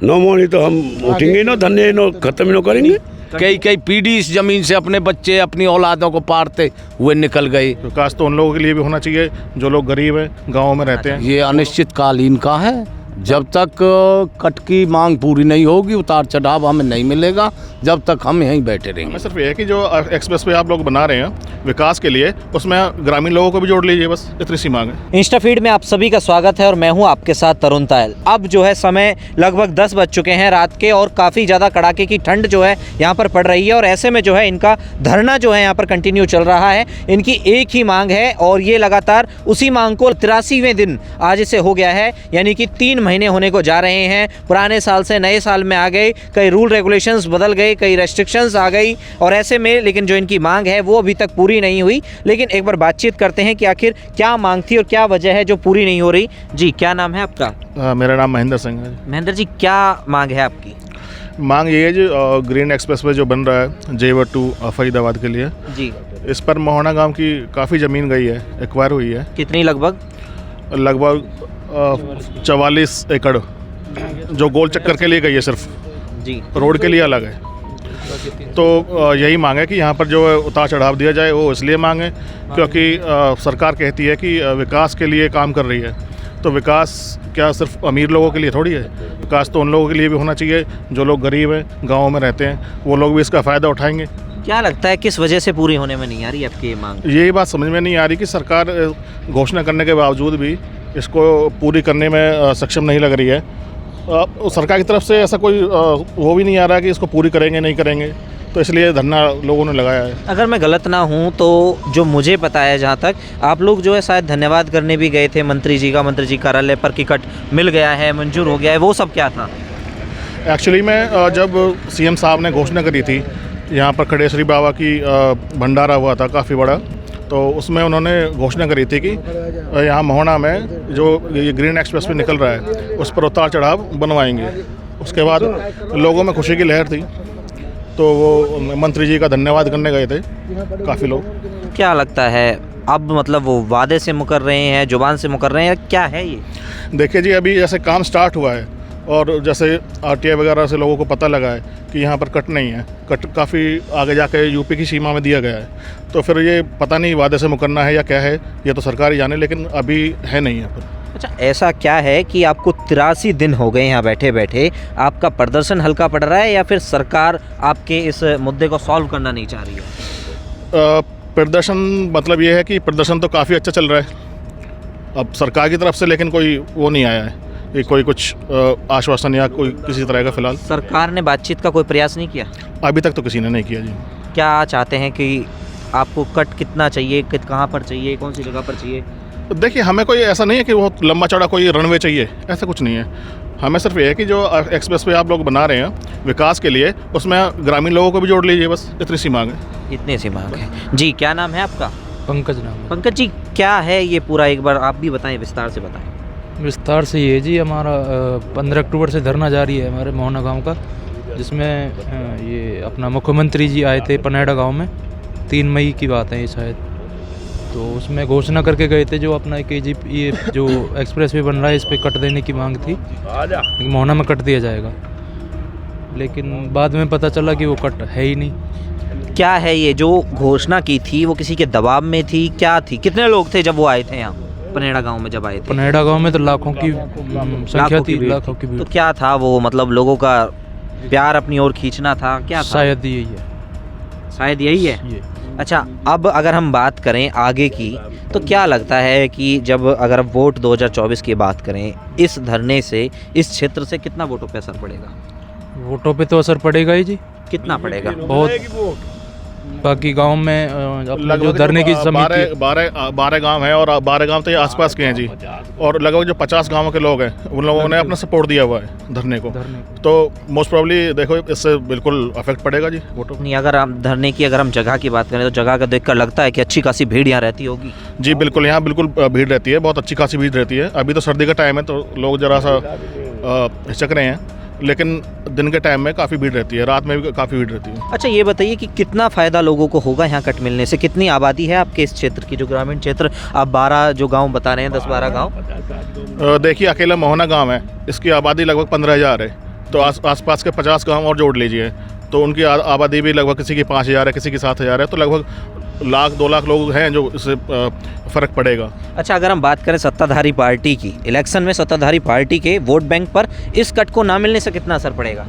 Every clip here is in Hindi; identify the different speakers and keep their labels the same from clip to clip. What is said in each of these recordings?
Speaker 1: नो मोनी तो हम उठेंगे ना, धन्य नो खत्म ही नो करेंगे।
Speaker 2: कई कई पीढ़ी इस जमीन से अपने बच्चे अपनी औलादों को पारते हुए निकल गए।
Speaker 3: विकास तो उन लोगों के लिए भी होना चाहिए जो लोग गरीब हैं, गाँव में रहते हैं।
Speaker 2: ये अनिश्चितकालीन का है। जब तक कट की मांग पूरी नहीं होगी, उतार चढ़ाव हमें नहीं मिलेगा, जब तक हम यहीं बैठे रहेंगे।
Speaker 3: मैं सिर्फ ये है कि जो एक्सप्रेस वे आप लोग बना रहे हैं विकास के लिए, उसमें ग्रामीण लोगों को भी जोड़ लीजिए, बस इतनी सी मांग है।
Speaker 4: इंस्टाफीड में आप सभी का स्वागत है और मैं हूं आपके साथ तरुण तायल। अब जो है समय लगभग 10 बज चुके हैं रात के और काफ़ी ज़्यादा कड़ाके की ठंड जो है यहाँ पर पड़ रही है और ऐसे में जो है इनका धरना जो है यहाँ पर कंटिन्यू चल रहा है। इनकी एक ही मांग है और ये लगातार उसी मांग को 83वें दिन आज इसे हो गया है, यानी कि 3 महीने होने को जा रहे हैं। पुराने साल से नए साल में आ गए, कई रूल रेगुलेशंस बदल गए, कई रेस्ट्रिक्शंस आ गई और ऐसे में लेकिन जो इनकी मांग है वो अभी तक पूरी नहीं हुई। लेकिन एक बार बातचीत करते हैं कि आखिर क्या मांग थी और क्या वजह है जो पूरी नहीं हो रही। जी, क्या नाम है आपका?
Speaker 3: मेरा नाम महेंद्र सिंह है।
Speaker 4: महेंद्र जी, क्या मांग है आपकी?
Speaker 3: मांग ये है जो ग्रीन एक्सप्रेस वे जो बन रहा है जेवर टू फरीदाबाद के लिए
Speaker 4: जी,
Speaker 3: इस पर मोहना गांव की काफ़ी ज़मीन गई है, एक्वायर हुई है।
Speaker 4: कितनी? लगभग
Speaker 3: 44 एकड़ जो गोल चक्कर के लिए गई है, सिर्फ
Speaker 4: जी,
Speaker 3: रोड के लिए अलग है। तो यही मांग है कि यहाँ पर जो उतार चढ़ाव दिया जाए, वो इसलिए मांग है क्योंकि सरकार कहती है कि विकास के लिए काम कर रही है। तो विकास क्या सिर्फ अमीर लोगों के लिए थोड़ी है, विकास तो उन लोगों के लिए भी होना चाहिए जो लोग गरीब हैं, गाँव में रहते हैं, वो लोग भी इसका फ़ायदा उठाएंगे।
Speaker 4: क्या लगता है किस वजह से पूरी होने में नहीं आ रही आपकी ये मांग?
Speaker 3: यही बात समझ में नहीं आ रही कि सरकार घोषणा करने के बावजूद भी इसको पूरी करने में सक्षम नहीं लग रही है। सरकार की तरफ से ऐसा कोई वो भी नहीं आ रहा कि इसको पूरी करेंगे नहीं करेंगे, तो इसलिए धरना लोगों ने लगाया है।
Speaker 4: अगर मैं गलत ना हूँ तो जो मुझे पता है, जहाँ तक आप लोग जो है शायद धन्यवाद करने भी गए थे मंत्री जी का, मंत्री जी कार्यालय पर कि कट मिल गया है, मंजूर हो गया है, वो सब क्या था?
Speaker 3: एक्चुअली में जब सीएम साहब ने घोषणा करी थी, यहाँ पर खड़ेश्वरी बाबा की भंडारा हुआ था काफ़ी बड़ा, तो उसमें उन्होंने घोषणा करी थी कि यहाँ मोहना में जो ये ग्रीन एक्सप्रेस वे निकल रहा है उस पर उतार चढ़ाव बनवाएंगे। उसके बाद लोगों में खुशी की लहर थी, तो वो मंत्री जी का धन्यवाद करने गए थे काफ़ी लोग।
Speaker 4: क्या लगता है अब मतलब वो वादे से मुकर रहे हैं, जुबान से मुकर रहे हैं, क्या है ये?
Speaker 3: देखिए जी, अभी जैसे काम स्टार्ट हुआ है और जैसे आरटीआई वगैरह से लोगों को पता लगा है कि यहाँ पर कट नहीं है, कट काफ़ी आगे जाके यूपी की सीमा में दिया गया है, तो फिर ये पता नहीं वादे से मुकरना है या क्या है, ये तो सरकार ही जाने, लेकिन अभी है नहीं यहाँ पर।
Speaker 4: अच्छा, ऐसा क्या है कि आपको 83 दिन हो गए यहाँ बैठे बैठे, आपका प्रदर्शन हल्का पड़ रहा है या फिर सरकार आपके इस मुद्दे को सॉल्व करना नहीं चाह रही है?
Speaker 3: प्रदर्शन मतलब ये है कि प्रदर्शन तो काफ़ी अच्छा चल रहा है अब सरकार की तरफ से, लेकिन कोई वो नहीं आया है कि कोई कुछ आश्वासन या कोई किसी तरह का फिलहाल।
Speaker 4: सरकार ने बातचीत का कोई प्रयास नहीं किया?
Speaker 3: अभी तक तो किसी ने नहीं किया जी।
Speaker 4: क्या चाहते हैं कि आपको कट कितना चाहिए, कहाँ पर चाहिए, कौन सी जगह पर चाहिए?
Speaker 3: देखिए, हमें कोई ऐसा नहीं है कि बहुत लंबा चौड़ा कोई रनवे चाहिए, ऐसा कुछ नहीं है। हमें सिर्फ ये है कि जो एक्सप्रेस वे आप लोग बना रहे हैं विकास के लिए, उसमें ग्रामीण लोगों को भी जोड़ लीजिए, बस इतनी सी मांग है।
Speaker 4: इतनी सी मांग है। जी, क्या नाम है आपका?
Speaker 5: पंकज नाम है।
Speaker 4: पंकज जी, क्या है ये पूरा, एक बार आप भी बताएं, विस्तार से बताएं।
Speaker 5: विस्तार से ये जी, हमारा 15 अक्टूबर से धरना जारी है हमारे मोहना गांव का, जिसमें ये अपना मुख्यमंत्री जी आए थे पनेड़ा गांव में, 3 मई की बात है ये शायद, तो उसमें घोषणा करके गए थे जो अपना ये जो एक्सप्रेस वे बन रहा है इस पर कट देने की मांग थी, लेकिन मोहना में कट दिया जाएगा, लेकिन बाद में पता चला कि वो कट है ही नहीं।
Speaker 4: क्या है ये जो घोषणा की थी, वो किसी के दबाव में थी, क्या थी? कितने लोग थे जब वो आए थे यहाँ पनेड़ा गांव में? जब आए थे
Speaker 5: पनेड़ा गांव में तो लाखों की संख्या थी, लाखों की भीड़।
Speaker 4: तो क्या था वो, मतलब लोगों का प्यार अपनी ओर खींचना था, क्या था?
Speaker 5: शायद यही है,
Speaker 4: शायद यही है
Speaker 5: ये।
Speaker 4: अच्छा, अब अगर हम बात करें आगे की, तो क्या लगता है कि जब अगर वोट 2024 की बात करें, इस धरने से इस क्षेत्र से कितना वोटों पे असर पड़ेगा?
Speaker 5: वोटों पे तो असर पड़ेगा ही जी,
Speaker 4: कितना पड़ेगा?
Speaker 5: बहुत। बाकी गांव में अपने जो धरने की समिति
Speaker 3: 12 गांव हैं और 12 गांव तो ये आसपास के हैं जी, और लगभग जो 50 गांवों के लोग हैं उन लोगों ने अपना सपोर्ट दिया हुआ है धरने को, तो मोस्ट प्रोबेबली देखो इससे बिल्कुल अफेक्ट पड़ेगा जी वोटों।
Speaker 4: नहीं, अगर हम धरने की अगर हम जगह की बात करें तो जगह का देखकर लगता है कि अच्छी खासी भीड़ यहाँ रहती होगी।
Speaker 3: जी बिल्कुल, यहाँ बिल्कुल भीड़ रहती है, बहुत अच्छी खासी भीड़ रहती है। अभी तो सर्दी का टाइम है तो लोग ज़रा सा हिचक रहे हैं, लेकिन दिन के टाइम में काफ़ी भीड़ रहती है, रात में भी काफ़ी भीड़ रहती है।
Speaker 4: अच्छा, ये बताइए कि कितना फ़ायदा लोगों को होगा यहाँ कट मिलने से? कितनी आबादी है आपके इस क्षेत्र की, जो ग्रामीण क्षेत्र आप 12 जो गांव बता रहे हैं, 10-12 गांव?
Speaker 3: देखिए, अकेला मोहना गांव है, इसकी आबादी लगभग 15,000 है, तो आसपास के 50 गांव और जोड़ लीजिए, तो उनकी आबादी भी लगभग किसी की 5,000 है, किसी की 7,000 है, तो लगभग 1,00,000 2 लाख लोग हैं जो इससे फ़र्क पड़ेगा।
Speaker 4: अच्छा, अगर हम बात करें सत्ताधारी पार्टी की, इलेक्शन में सत्ताधारी पार्टी के वोट बैंक पर इस कट को ना मिलने से कितना असर पड़ेगा?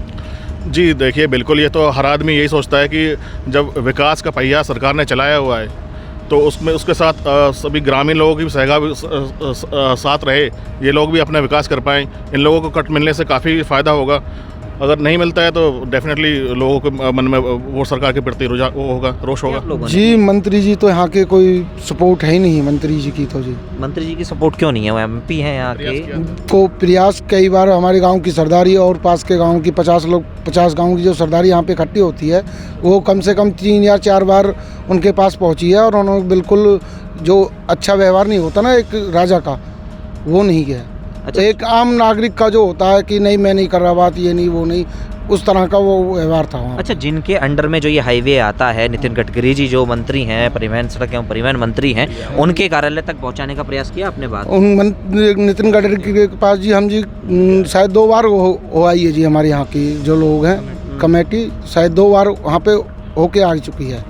Speaker 3: जी देखिए, बिल्कुल, ये तो हर आदमी यही सोचता है कि जब विकास का पहिया सरकार ने चलाया हुआ है तो उसमें उसके साथ सभी ग्रामीण लोगों की भी साथ रहे, ये लोग भी अपना विकास कर पाएँ। इन लोगों को कट मिलने से काफ़ी फ़ायदा होगा। अगर नहीं मिलता है तो डेफिनेटली लोगों के मन में वो सरकार के प्रति रुझान वो होगा, रोष होगा।
Speaker 6: जी मंत्री जी तो यहाँ के कोई सपोर्ट है ही नहीं मंत्री जी की, तो जी
Speaker 4: मंत्री जी की सपोर्ट क्यों नहीं है? वो एमपी हैं यहाँ के।
Speaker 6: को प्रयास कई बार हमारे गांव की सरदारी और पास के गांव की 50 गांव की जो सरदारी यहाँ पे इकट्ठी होती है, वो कम से कम 3 या 4 बार उनके पास पहुँची है और उन्होंने बिल्कुल जो अच्छा व्यवहार नहीं होता ना एक राजा का, वो नहीं किया। अच्छा, एक आम नागरिक का जो होता है कि नहीं मैं नहीं कर रहा बात, ये नहीं वो नहीं, उस तरह का वो व्यवहार था वहाँ।
Speaker 4: अच्छा, जिनके अंडर में जो ये हाईवे आता है, नितिन गडकरी जी जो मंत्री हैं, परिवहन सड़क एवं परिवहन मंत्री हैं, उनके कार्यालय तक पहुँचाने का प्रयास किया आपने? बात
Speaker 6: नितिन गडकरी के पास जी हम जी शायद 2 बार हो आई है जी, हमारे यहाँ की जो लोग हैं कमेटी शायद 2 बार वहाँ पे होके आ चुकी है।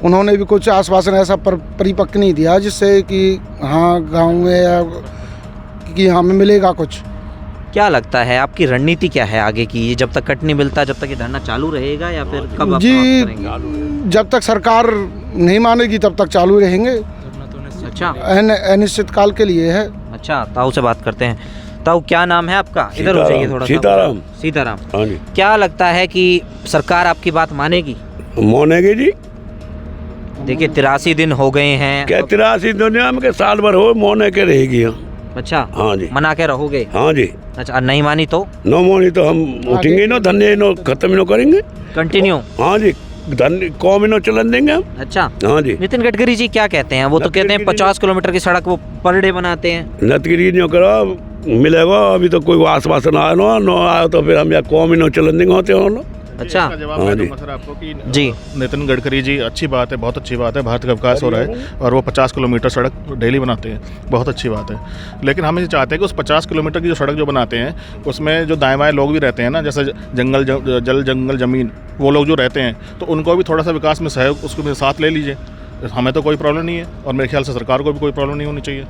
Speaker 6: उन्होंने भी कुछ आश्वासन ऐसा परिपक्व नहीं दिया जिससे कि हाँ गाँव में या कि हमें मिलेगा कुछ।
Speaker 4: क्या लगता है आपकी रणनीति क्या है आगे की? जब तक कट नहीं मिलता जब तक ये धरना चालू रहेगा या फिर कब आप
Speaker 6: जी
Speaker 4: समाप्त करेंगे?
Speaker 6: जब तक सरकार नहीं मानेगी तब तक चालू रहेंगे।
Speaker 4: अच्छा,
Speaker 6: अनिश्चित काल के लिए है।
Speaker 4: अच्छा, ताऊ से बात करते हैं। ताऊ, क्या नाम है आपका? इधर हो जाइए थोड़ा।
Speaker 1: सीताराम।
Speaker 4: सीताराम,
Speaker 1: हाँ जी।
Speaker 4: क्या लगता है कि सरकार आपकी बात मानेगी?
Speaker 1: मानेगी जी।
Speaker 4: देखिए 83 दिन हो गए हैं।
Speaker 1: क्या 83 दुनिया में के साल भर हो माने के रहेगी?
Speaker 4: अच्छा,
Speaker 1: हाँ जी।
Speaker 4: मना के रहोगे?
Speaker 1: हाँ जी।
Speaker 4: अच्छा, नहीं मानी तो?
Speaker 1: नो मानी तो हम उठेंगे नो, धंधे नो खत्म नो करेंगे।
Speaker 4: कंटिन्यू?
Speaker 1: हाँ जी, धंधे कौम नो चलन देंगे हम।
Speaker 4: अच्छा,
Speaker 1: हाँ जी।
Speaker 4: नितिन गडकरी जी क्या कहते हैं? वो तो कहते हैं 50 किलोमीटर की सड़क वो पर डे बनाते हैं।
Speaker 1: नतगिरी नो करो मिलेगा, अभी तो कोई आश्वासन आया नो आया तो फिर हम या कौम नो चलन देंगे होते हो।
Speaker 4: अच्छा,
Speaker 3: जवाब मैं दूंगा सर आपको कि
Speaker 4: जी
Speaker 3: नितिन गडकरी जी, अच्छी बात है, बहुत अच्छी बात है, भारत का विकास हो रहा है और वो 50 किलोमीटर सड़क डेली बनाते हैं, बहुत अच्छी बात है। लेकिन हम ये चाहते हैं कि उस 50 किलोमीटर की जो सड़क जो बनाते हैं उसमें जो दाएं बाएं लोग भी रहते हैं ना, जैसे जंगल ज़मीन, वो लोग जो रहते हैं तो उनको भी थोड़ा सा विकास में सहयोग उसको भी साथ ले लीजिए। हमें तो कोई प्रॉब्लम नहीं है और मेरे ख्याल से सरकार को भी कोई प्रॉब्लम नहीं होनी चाहिए।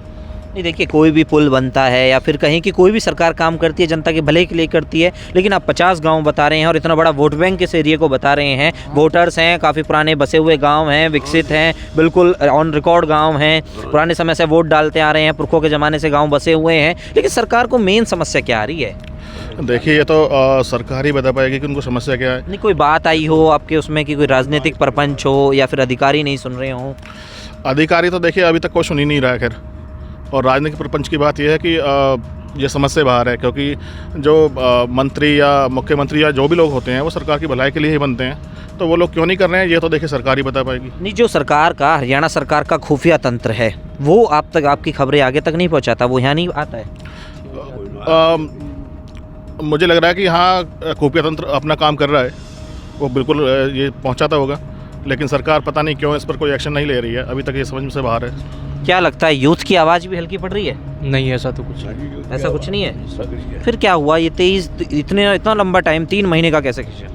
Speaker 4: नहीं, देखिए कोई भी पुल बनता है या फिर कहीं की कोई भी सरकार काम करती है जनता के भले के लिए करती है, लेकिन आप 50 गांव बता रहे हैं और इतना बड़ा वोट बैंक इस एरिया को बता रहे हैं। वोटर्स हैं, काफ़ी पुराने बसे हुए गांव हैं, विकसित हैं, बिल्कुल ऑन रिकॉर्ड गांव हैं, पुराने समय से वोट डालते आ रहे हैं, पुरखों के ज़माने से गाँव बसे हुए हैं, लेकिन सरकार को मेन समस्या क्या आ रही है?
Speaker 3: देखिए ये तो सरकार ही बता पाएगी कि उनको समस्या क्या है।
Speaker 4: नहीं, कोई बात आई हो आपके उसमें कि कोई राजनीतिक प्रपंच हो या फिर अधिकारी नहीं सुन रहे हों?
Speaker 3: अधिकारी तो देखिए अभी तक कोई सुन ही नहीं रहा है। खैर, और राजनीतिक प्रपंच की बात यह है कि ये समझ से बाहर है, क्योंकि जो मंत्री या मुख्यमंत्री या जो भी लोग होते हैं वो सरकार की भलाई के लिए ही बनते हैं, तो वो लोग क्यों नहीं कर रहे हैं ये तो देखिए सरकार ही बता पाएगी।
Speaker 4: नहीं, जो सरकार का, हरियाणा सरकार का खुफिया तंत्र है वो आप तक, आपकी खबरें आगे तक नहीं पहुंचाता, वो यहाँ नहीं आता है?
Speaker 3: मुझे लग रहा है कि हाँ खुफिया तंत्र अपना काम कर रहा है, वो बिल्कुल ये पहुंचाता होगा, लेकिन सरकार पता नहीं क्यों इस पर कोई एक्शन नहीं ले रही है, अभी तक ये समझ से बाहर है।
Speaker 4: क्या लगता है यूथ की आवाज़ भी हल्की पड़ रही है?
Speaker 5: नहीं, ऐसा तो कुछ नहीं।
Speaker 4: ऐसा कुछ नहीं है? फिर क्या हुआ ये 23 इतना लंबा टाइम 3 महीने का कैसे खींचा?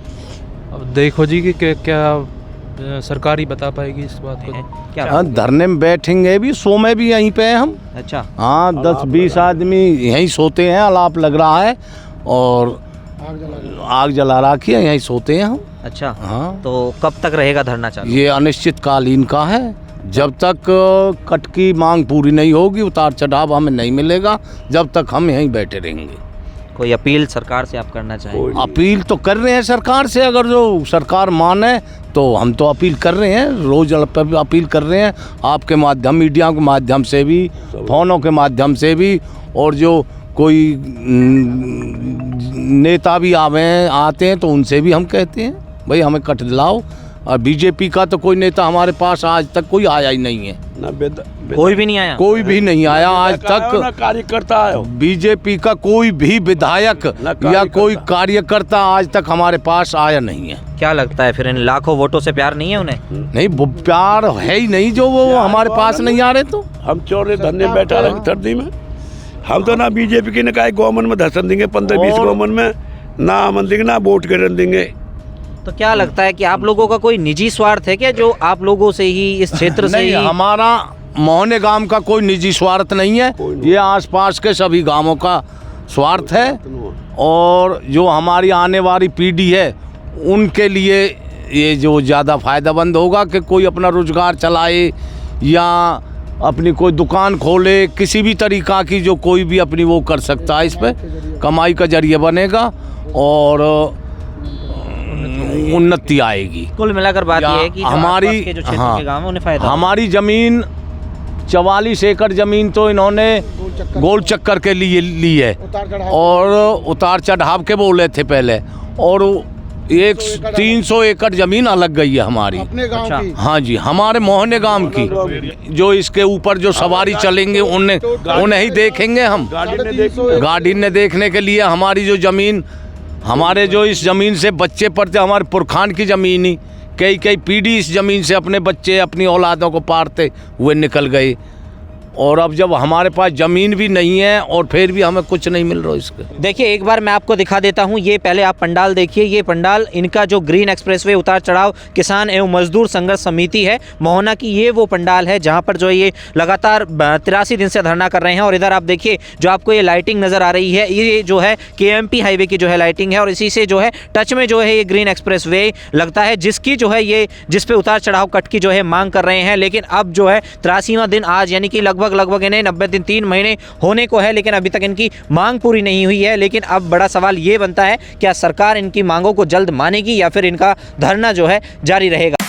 Speaker 5: अब देखो जी कि क्या सरकार ही बता पाएगी इस बात को।
Speaker 4: क्या?
Speaker 2: हाँ, धरने में बैठेंगे भी, सो में भी यहीं पे हैं हम।
Speaker 4: अच्छा,
Speaker 2: हाँ, 10-20 आदमी यहीं सोते हैं, अलाप लग रहा है और आग जला रखी है, यहीं सोते हैं हम।
Speaker 4: अच्छा,
Speaker 2: हाँ,
Speaker 4: तो कब तक रहेगा धरना चालू?
Speaker 2: ये अनिश्चितकालीन का है, जब तक कट की मांग पूरी नहीं होगी, उतार चढ़ाव हमें नहीं मिलेगा, जब तक हम यहीं बैठे रहेंगे।
Speaker 4: कोई अपील सरकार से आप करना चाहेंगे?
Speaker 2: अपील तो कर रहे हैं सरकार से, अगर जो सरकार माने तो हम तो अपील कर रहे हैं, रोज अपील कर रहे हैं, आपके माध्यम, मीडिया के माध्यम से भी, फोनों के माध्यम से भी, और जो कोई नेता भी आते हैं तो उनसे भी हम कहते हैं भाई हमें कट दिलाओ। और बीजेपी का तो कोई नेता हमारे पास आज तक कोई आया ही नहीं है,
Speaker 4: कोई भी नहीं आया?
Speaker 2: कोई भी नहीं आया आज तक।
Speaker 1: कार्यकर्ता है
Speaker 2: बीजेपी का कोई भी विधायक या कोई कार्यकर्ता आज तक हमारे पास आया नहीं है।
Speaker 4: क्या लगता है फिर इन लाखों वोटों से प्यार नहीं है उन्हें?
Speaker 2: नहीं, वो प्यार है ही नहीं जो वो हमारे पास नहीं आ रहे। तो
Speaker 1: हम चोरे धंधे में बैठा रहे सर्दी में, हम तो ना बीजेपी की निकाय गवर्नमेंट में धसन देंगे 15-20 गवर्नमेंट में, ना हम देंगे ना वोट कर देंगे।
Speaker 4: तो क्या लगता है कि आप लोगों का कोई निजी स्वार्थ है क्या, जो आप लोगों से ही इस क्षेत्र से
Speaker 2: नहीं,
Speaker 4: ही?
Speaker 2: हमारा मोहने गांव का कोई निजी स्वार्थ नहीं है, ये आसपास के सभी गांवों का स्वार्थ है। और जो हमारी आने वाली पीढ़ी है उनके लिए ये जो ज़्यादा फ़ायदेमंद होगा कि कोई अपना रोज़गार चलाए या अपनी कोई दुकान खोले, किसी भी तरीक़ा की जो कोई भी अपनी वो कर सकता है, इस पे कमाई का जरिए बनेगा और उन्नति आएगी।
Speaker 4: कुल मिलाकर बात यह है कि जो
Speaker 2: हमारी
Speaker 4: आसपास के जो क्षेत्र के गांव हैं उन्हें फायदा होगा।
Speaker 2: हमारी ज़मीन 44 एकड़ ज़मीन तो इन्होंने गोल चक्कर के लिए ली है और उतार चढ़ाव के बोले थे पहले, और 300 एकड़ ज़मीन अलग गई है हमारी
Speaker 6: अपने गांव
Speaker 4: अच्छा।
Speaker 6: की।
Speaker 2: हाँ जी, हमारे मोहने गांव की। जो इसके ऊपर जो सवारी चलेंगे उन्हें ही देखेंगे हम। गाड़ी ने देखने के लिए हमारी जो ज़मीन, हमारे जो इस ज़मीन से बच्चे पढ़ते, हमारे पुरखान की ज़मीन ही कई कई पीढ़ी इस ज़मीन से अपने बच्चे अपनी औलादों को पालते हुए निकल गए। और अब जब हमारे पास ज़मीन भी नहीं है और फिर भी हमें कुछ नहीं मिल रहा इसके।
Speaker 4: देखिए एक बार मैं आपको दिखा देता हूं, ये पहले आप पंडाल देखिए। ये पंडाल इनका जो ग्रीन एक्सप्रेसवे उतार चढ़ाव किसान एवं मजदूर संघर्ष समिति है मोहना की, ये वो पंडाल है जहां पर जो है ये लगातार 83 दिन से धरना कर रहे हैं। और इधर आप देखिए जो आपको ये लाइटिंग नज़र आ रही है, ये जो है KMP हाईवे की जो है लाइटिंग है और इसी से जो है टच में जो है ये ग्रीन एक्सप्रेसवे लगता है, जिसकी जो है ये जिस पे उतार चढ़ाव कट की जो है मांग कर रहे हैं। लेकिन अब जो है 83वां दिन आज, यानी कि लगभग इन्हें 90 दिन 3 महीने होने को है, लेकिन अभी तक इनकी मांग पूरी नहीं हुई है। लेकिन अब बड़ा सवाल ये बनता है क्या सरकार इनकी मांगों को जल्द मानेगी या फिर इनका धरना जो है जारी रहेगा।